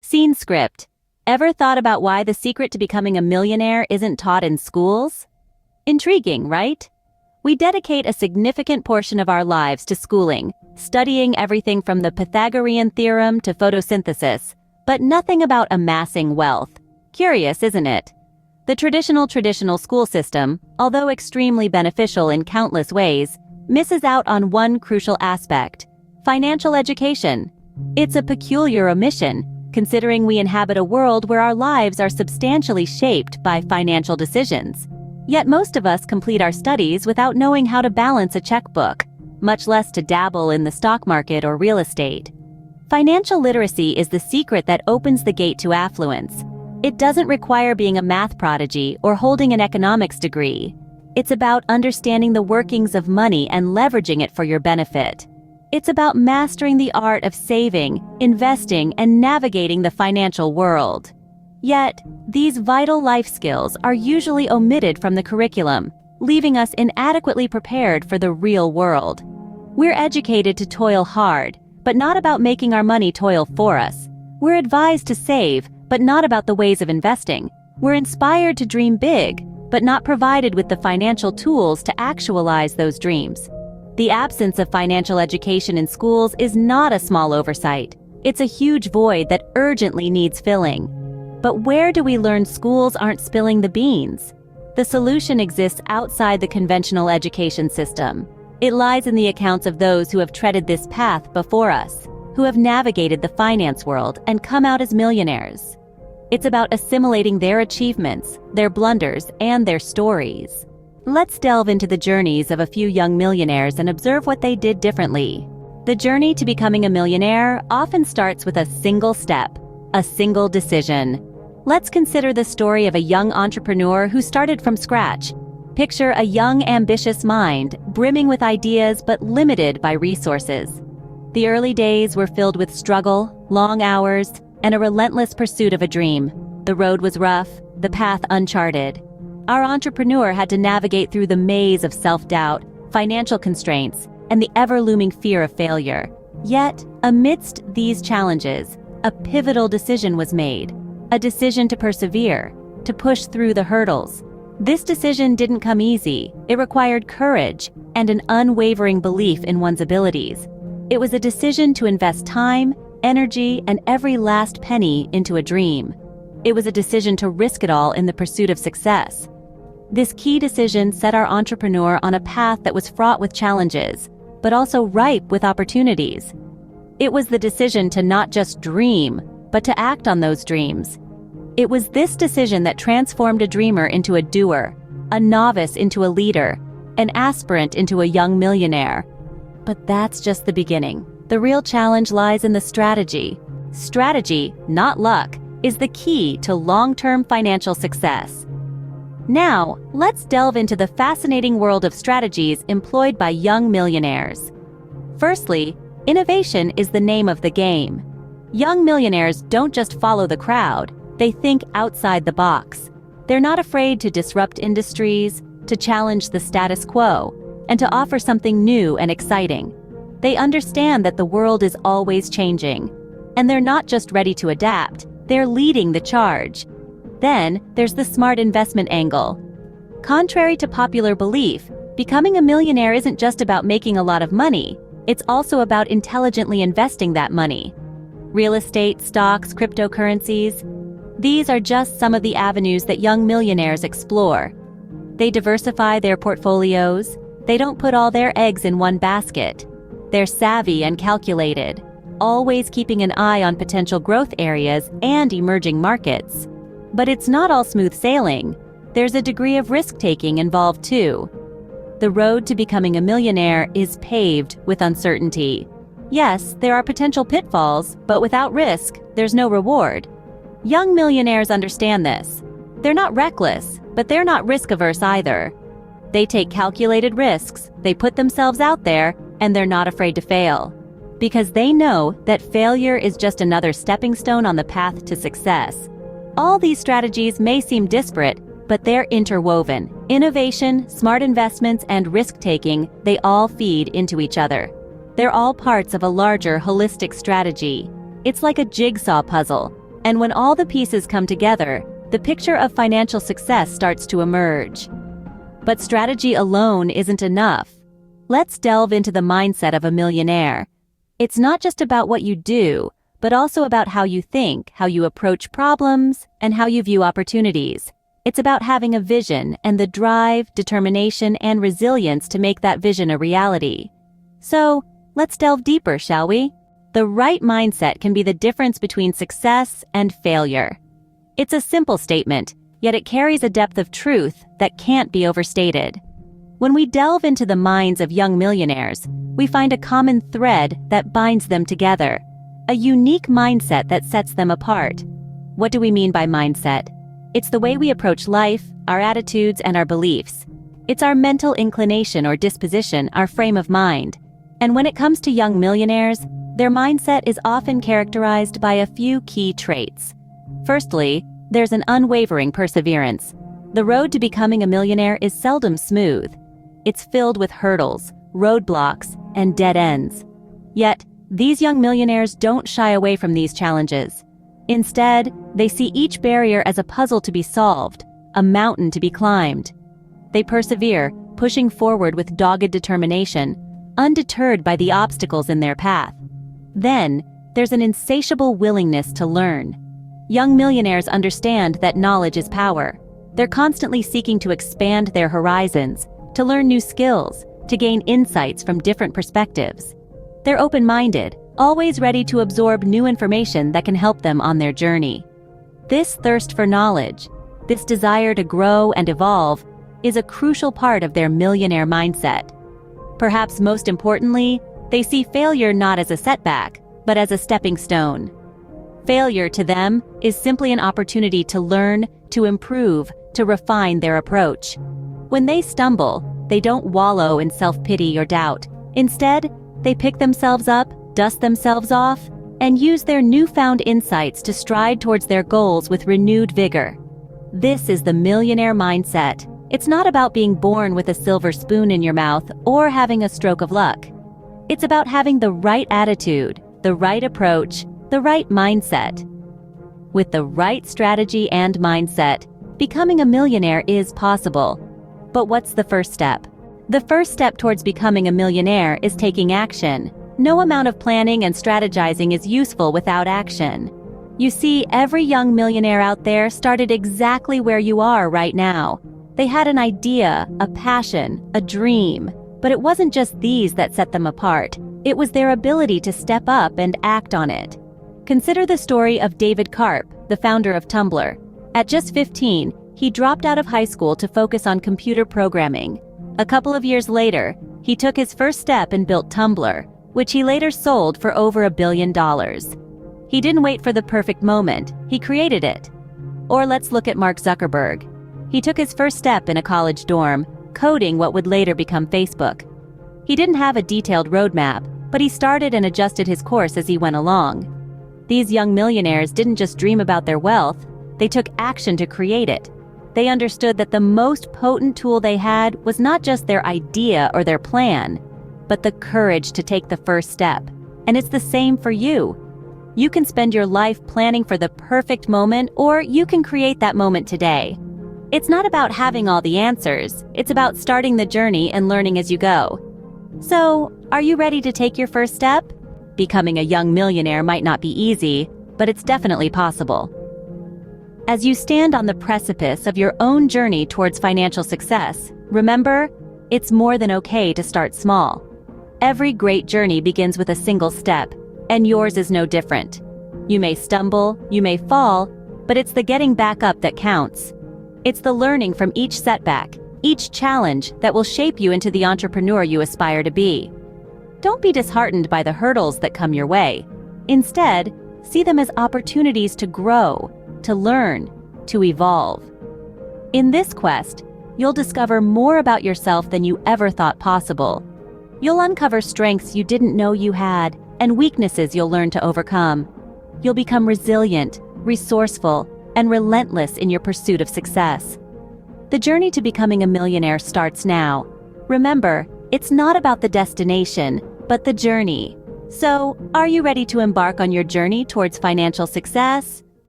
Scene script. Ever thought about why the secret to becoming a millionaire isn't taught in schools? Intriguing, right? We dedicate a significant portion of our lives to schooling, studying everything from the Pythagorean theorem to photosynthesis, but nothing about amassing wealth. Curious, isn't it? The traditional school system, although extremely beneficial in countless ways, misses out on one crucial aspect: financial education. It's a peculiar omission, considering we inhabit a world where our lives are substantially shaped by financial decisions. Yet most of us complete our studies without knowing how to balance a checkbook, much less to dabble in the stock market or real estate. Financial literacy is the secret that opens the gate to affluence. It doesn't require being a math prodigy or holding an economics degree. It's about understanding the workings of money and leveraging it for your benefit. It's about mastering the art of saving, investing, and navigating the financial world. Yet, these vital life skills are usually omitted from the curriculum, leaving us inadequately prepared for the real world. We're educated to toil hard, but not about making our money toil for us. We're advised to save, but not about the ways of investing. We're inspired to dream big, but not provided with the financial tools to actualize those dreams. The absence of financial education in schools is not a small oversight. It's a huge void that urgently needs filling. But where do we learn schools aren't spilling the beans? The solution exists outside the conventional education system. It lies in the accounts of those who have treaded this path before us, who have navigated the finance world and come out as millionaires. It's about assimilating their achievements, their blunders, and their stories. Let's delve into the journeys of a few young millionaires and observe what they did differently. The journey to becoming a millionaire often starts with a single step, a single decision. Let's consider the story of a young entrepreneur who started from scratch. Picture a young, ambitious mind, brimming with ideas but limited by resources. The early days were filled with struggle, long hours, and a relentless pursuit of a dream. The road was rough, the path uncharted. Our entrepreneur had to navigate through the maze of self-doubt, financial constraints, and the ever-looming fear of failure. Yet, amidst these challenges, a pivotal decision was made. A decision to persevere, to push through the hurdles. This decision didn't come easy. It required courage and an unwavering belief in one's abilities. It was a decision to invest time, energy, and every last penny into a dream. It was a decision to risk it all in the pursuit of success. This key decision set our entrepreneur on a path that was fraught with challenges, but also ripe with opportunities. It was the decision to not just dream, but to act on those dreams. It was this decision that transformed a dreamer into a doer, a novice into a leader, an aspirant into a young millionaire. But that's just the beginning. The real challenge lies in the strategy. Strategy, not luck, is the key to long-term financial success. Now, let's delve into the fascinating world of strategies employed by young millionaires. Firstly, innovation is the name of the game. Young millionaires don't just follow the crowd, they think outside the box. They're not afraid to disrupt industries, to challenge the status quo, and to offer something new and exciting. They understand that the world is always changing, and they're not just ready to adapt, they're leading the charge. Then, there's the smart investment angle. Contrary to popular belief, becoming a millionaire isn't just about making a lot of money, it's also about intelligently investing that money. Real estate, stocks, cryptocurrencies, these are just some of the avenues that young millionaires explore. They diversify their portfolios, they don't put all their eggs in one basket. They're savvy and calculated, always keeping an eye on potential growth areas and emerging markets. But it's not all smooth sailing. There's a degree of risk-taking involved too. The road to becoming a millionaire is paved with uncertainty. Yes, there are potential pitfalls, but without risk, there's no reward. Young millionaires understand this. They're not reckless, but they're not risk-averse either. They take calculated risks, they put themselves out there, and they're not afraid to fail. Because they know that failure is just another stepping stone on the path to success. All these strategies may seem disparate, but they're interwoven. Innovation, smart investments, and risk-taking, they all feed into each other. They're all parts of a larger, holistic strategy. It's like a jigsaw puzzle. And when all the pieces come together, the picture of financial success starts to emerge. But strategy alone isn't enough. Let's delve into the mindset of a millionaire. It's not just about what you do, but also about how you think, how you approach problems, and how you view opportunities. It's about having a vision and the drive, determination, and resilience to make that vision a reality. So, let's delve deeper, shall we? The right mindset can be the difference between success and failure. It's a simple statement, yet it carries a depth of truth that can't be overstated. When we delve into the minds of young millionaires, we find a common thread that binds them together, a unique mindset that sets them apart. What do we mean by mindset? It's the way we approach life, our attitudes, and our beliefs. It's our mental inclination or disposition, our frame of mind. And when it comes to young millionaires, their mindset is often characterized by a few key traits. Firstly, there's an unwavering perseverance. The road to becoming a millionaire is seldom smooth. It's filled with hurdles, roadblocks, and dead ends. Yet, these young millionaires don't shy away from these challenges. Instead, they see each barrier as a puzzle to be solved, a mountain to be climbed. They persevere, pushing forward with dogged determination, undeterred by the obstacles in their path. Then, there's an insatiable willingness to learn. Young millionaires understand that knowledge is power. They're constantly seeking to expand their horizons, to learn new skills, to gain insights from different perspectives. They're open-minded, always ready to absorb new information that can help them on their journey. This thirst for knowledge, this desire to grow and evolve, is a crucial part of their millionaire mindset. Perhaps most importantly, they see failure not as a setback, but as a stepping stone. Failure to them is simply an opportunity to learn, to improve, to refine their approach. When they stumble, they don't wallow in self-pity or doubt. Instead, they pick themselves up, dust themselves off, and use their newfound insights to stride towards their goals with renewed vigor. This is the millionaire mindset. It's not about being born with a silver spoon in your mouth or having a stroke of luck. It's about having the right attitude, the right approach, the right mindset. With the right strategy and mindset, becoming a millionaire is possible. But what's the first step? The first step towards becoming a millionaire is taking action. No amount of planning and strategizing is useful without action. You see, every young millionaire out there started exactly where you are right now. They had an idea, a passion, a dream, but it wasn't just these that set them apart. It was their ability to step up and act on it. Consider the story of David Karp, the founder of Tumblr. At just 15, he dropped out of high school to focus on computer programming. A couple of years later, he took his first step and built Tumblr, which he later sold for over $1 billion. He didn't wait for the perfect moment, he created it. Or let's look at Mark Zuckerberg. He took his first step in a college dorm, coding what would later become Facebook. He didn't have a detailed roadmap, but he started and adjusted his course as he went along. These young millionaires didn't just dream about their wealth, they took action to create it. They understood that the most potent tool they had was not just their idea or their plan, but the courage to take the first step. And it's the same for you. You can spend your life planning for the perfect moment, or you can create that moment today. It's not about having all the answers, it's about starting the journey and learning as you go. So, are you ready to take your first step? Becoming a young millionaire might not be easy, but it's definitely possible. As you stand on the precipice of your own journey towards financial success, remember, it's more than okay to start small. Every great journey begins with a single step, and yours is no different. You may stumble, you may fall, but it's the getting back up that counts. It's the learning from each setback, each challenge that will shape you into the entrepreneur you aspire to be. Don't be disheartened by the hurdles that come your way. Instead, see them as opportunities to grow, to learn, to evolve. In this quest, you'll discover more about yourself than you ever thought possible. You'll uncover strengths you didn't know you had, and weaknesses you'll learn to overcome. You'll become resilient, resourceful, and relentless in your pursuit of success. The journey to becoming a millionaire starts now. Remember, it's not about the destination, but the journey. So, are you ready to embark on your journey towards financial success?